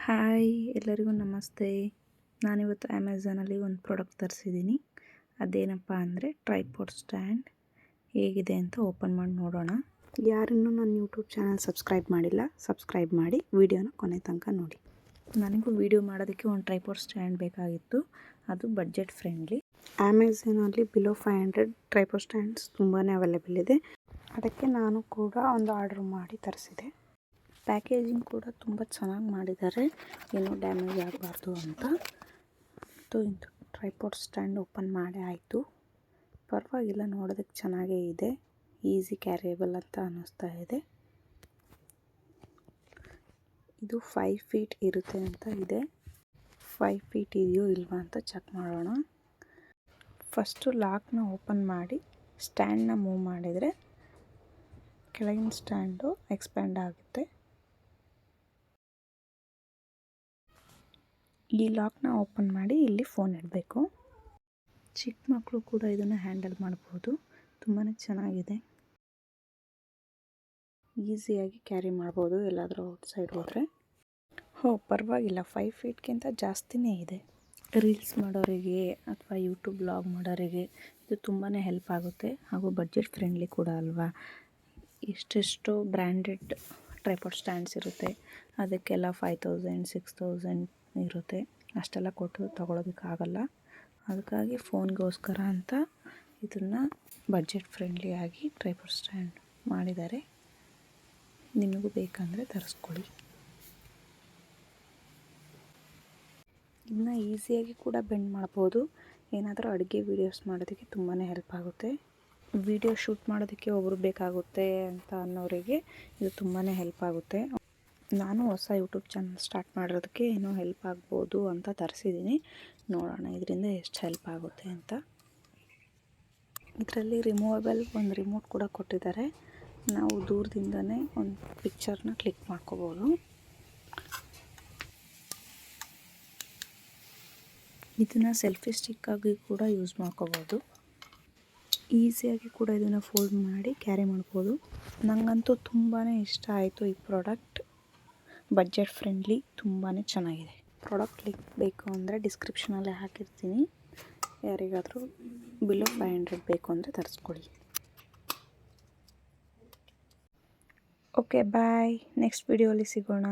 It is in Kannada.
ಹಾಯ್ ಎಲ್ಲರಿಗೂ ನಮಸ್ತೆ. ನಾನಿವತ್ತು ಅಮೆಝಾನಲ್ಲಿ ಒಂದು ಪ್ರಾಡಕ್ಟ್ ತರಿಸಿದ್ದೀನಿ. ಅದೇನಪ್ಪ ಅಂದರೆ ಟ್ರೈಪಾಡ್ ಸ್ಟ್ಯಾಂಡ್. ಹೇಗಿದೆ ಅಂತ ಓಪನ್ ಮಾಡಿ ನೋಡೋಣ. ಯಾರನ್ನೂ ನನ್ನ ಯೂಟ್ಯೂಬ್ ಚಾನಲ್ ಸಬ್ಸ್ಕ್ರೈಬ್ ಮಾಡಿಲ್ಲ, ಸಬ್ಸ್ಕ್ರೈಬ್ ಮಾಡಿ ವಿಡಿಯೋನ ಕೊನೆ ತನಕ ನೋಡಿ. ನನಗೂ ವಿಡಿಯೋ ಮಾಡೋದಕ್ಕೆ ಒಂದು ಟ್ರೈಪಾಡ್ ಸ್ಟ್ಯಾಂಡ್ ಬೇಕಾಗಿತ್ತು, ಅದು ಬಡ್ಜೆಟ್ ಫ್ರೆಂಡ್ಲಿ. ಅಮೆಝಾನಲ್ಲಿ ಬಿಲೋ 500 ಟ್ರೈಪಾಡ್ ಸ್ಟ್ಯಾಂಡ್ಸ್ ತುಂಬಾ ಅವೈಲೇಬಲ್ ಇದೆ. ಅದಕ್ಕೆ ನಾನು ಕೂಡ ಒಂದು ಆರ್ಡರ್ ಮಾಡಿ ತರಿಸಿದೆ. ಪ್ಯಾಕೇಜಿಂಗ್ ಕೂಡ ತುಂಬ ಚೆನ್ನಾಗಿ ಮಾಡಿದ್ದಾರೆ, ಏನೂ ಡ್ಯಾಮೇಜ್ ಆಗಬಾರ್ದು ಅಂತ. ಇದು ಟ್ರೈಪಾಡ್ ಸ್ಟ್ಯಾಂಡ್ ಓಪನ್ ಮಾಡಿ ಆಯಿತು. ಪರವಾಗಿಲ್ಲ, ನೋಡೋದಕ್ಕೆ ಚೆನ್ನಾಗೇ ಇದೆ. ಈಸಿ ಕ್ಯಾರಿಯಬಲ್ ಅಂತ ಅನ್ನಿಸ್ತಾ ಇದೆ. ಇದು 5 ಫೀಟ್ ಇರುತ್ತೆ ಅಂತ ಇದೆ. 5 ಫೀಟ್ ಇದೆಯೋ ಇಲ್ವಾ ಅಂತ ಚೆಕ್ ಮಾಡೋಣ. ಫಸ್ಟು ಲಾಕ್ನ ಓಪನ್ ಮಾಡಿ ಸ್ಟ್ಯಾಂಡ್ನ ಮೂವ್ ಮಾಡಿದರೆ ಕೆಳಗಿನ ಸ್ಟ್ಯಾಂಡು ಎಕ್ಸ್ಪ್ಯಾಂಡ್ ಆಗುತ್ತೆ. ಈ ಲಾಕ್ನ ಓಪನ್ ಮಾಡಿ ಇಲ್ಲಿ ಫೋನ್ ಇಡಬೇಕು. ಚಿಕ್ಕ ಮಕ್ಕಳು ಕೂಡ ಇದನ್ನು ಹ್ಯಾಂಡಲ್ ಮಾಡ್ಬೋದು. ತುಂಬಾ ಚೆನ್ನಾಗಿದೆ. ಈಸಿಯಾಗಿ ಕ್ಯಾರಿ ಮಾಡ್ಬೋದು ಎಲ್ಲಾದರೂ ಔಟ್ಸೈಡ್ ಹೋದರೆ. ಪರವಾಗಿಲ್ಲ, 5 ಫೀಟ್ಗಿಂತ ಜಾಸ್ತಿನೇ ಇದೆ. ರೀಲ್ಸ್ ಮಾಡೋರಿಗೆ ಅಥವಾ ಯೂಟ್ಯೂಬ್ ಬ್ಲಾಗ್ ಮಾಡೋರಿಗೆ ಇದು ತುಂಬಾ ಹೆಲ್ಪ್ ಆಗುತ್ತೆ. ಹಾಗೂ ಬಡ್ಜೆಟ್ ಫ್ರೆಂಡ್ಲಿ ಕೂಡ ಅಲ್ವಾ. ಎಷ್ಟೆಷ್ಟೋ ಬ್ರ್ಯಾಂಡೆಡ್ ಟ್ರೈಪಾಡ್ ಸ್ಟ್ಯಾಂಡ್ಸ್ ಇರುತ್ತೆ, ಅದಕ್ಕೆಲ್ಲ 5000 6000 ಇರುತ್ತೆ. ಅಷ್ಟೆಲ್ಲ ಕೊಟ್ಟು ತೊಗೊಳೋದಕ್ಕಾಗಲ್ಲ. ಅದಕ್ಕಾಗಿ ಫೋನ್ಗೋಸ್ಕರ ಅಂತ ಇದನ್ನು ಬಡ್ಜೆಟ್ ಫ್ರೆಂಡ್ಲಿಯಾಗಿ ಟ್ರೈಪಾಡ್ ಸ್ಟ್ಯಾಂಡ್ ಮಾಡಿದ್ದಾರೆ. ನಿಮಗೂ ಬೇಕಂದರೆ ತರಿಸ್ಕೊಳ್ಳಿ. ಇದನ್ನ ಈಸಿಯಾಗಿ ಕೂಡ ಬೆಂಡ್ ಮಾಡ್ಬೋದು. ಏನಾದರೂ ಅಡುಗೆ ವೀಡಿಯೋಸ್ ಮಾಡೋದಕ್ಕೆ ತುಂಬಾ ಹೆಲ್ಪ್ ಆಗುತ್ತೆ. ವಿಡಿಯೋ ಶೂಟ್ ಮಾಡೋದಕ್ಕೆ ಒಬ್ಬರು ಬೇಕಾಗುತ್ತೆ ಅಂತ ಅನ್ನೋರಿಗೆ ಇದು ತುಂಬಾ ಹೆಲ್ಪ್ ಆಗುತ್ತೆ. ನಾನು ಹೊಸ ಯೂಟ್ಯೂಬ್ ಚಾನಲ್ ಸ್ಟಾರ್ಟ್ ಮಾಡೋದಕ್ಕೆ ಏನೋ ಹೆಲ್ಪ್ ಆಗ್ಬೋದು ಅಂತ ತರಿಸಿದ್ದೀನಿ. ನೋಡೋಣ ಇದರಿಂದ ಎಷ್ಟು ಹೆಲ್ಪ್ ಆಗುತ್ತೆ ಅಂತ. ಇದರಲ್ಲಿ ರಿಮೂವಬಲ್ ಒಂದು ರಿಮೋಟ್ ಕೂಡ ಕೊಟ್ಟಿದ್ದಾರೆ. ನಾವು ದೂರದಿಂದನೇ ಒಂದು ಪಿಕ್ಚರ್ನ ಕ್ಲಿಕ್ ಮಾಡ್ಕೋಬೋದು. ಇದನ್ನು ಸೆಲ್ಫಿ ಸ್ಟಿಕ್ಕಾಗಿ ಕೂಡ ಯೂಸ್ ಮಾಡ್ಕೋಬೋದು. ಈಸಿಯಾಗಿ ಕೂಡ ಇದನ್ನು ಫೋಲ್ಡ್ ಮಾಡಿ ಕ್ಯಾರಿ ಮಾಡ್ಬೋದು. ನನಗಂತೂ ತುಂಬಾ ಇಷ್ಟ ಆಯಿತು ಈ ಪ್ರಾಡಕ್ಟ್. ಬಡ್ಜೆಟ್ ಫ್ರೆಂಡ್ಲಿ, ತುಂಬಾ ಚೆನ್ನಾಗಿದೆ. ಪ್ರಾಡಕ್ಟ್ ಲಿಂಕ್ ಬೇಕು ಅಂದರೆ ಡಿಸ್ಕ್ರಿಪ್ಷನಲ್ಲೇ ಹಾಕಿರ್ತೀನಿ. ಯಾರಿಗಾದರೂ ಬಿಲೋ 500 ಬೇಕು ಅಂದರೆ ತರಿಸ್ಕೊಳ್ಳಿ. ಓಕೆ, ಬಾಯ್. ನೆಕ್ಸ್ಟ್ ವಿಡಿಯೋಲಿ ಸಿಗೋಣ.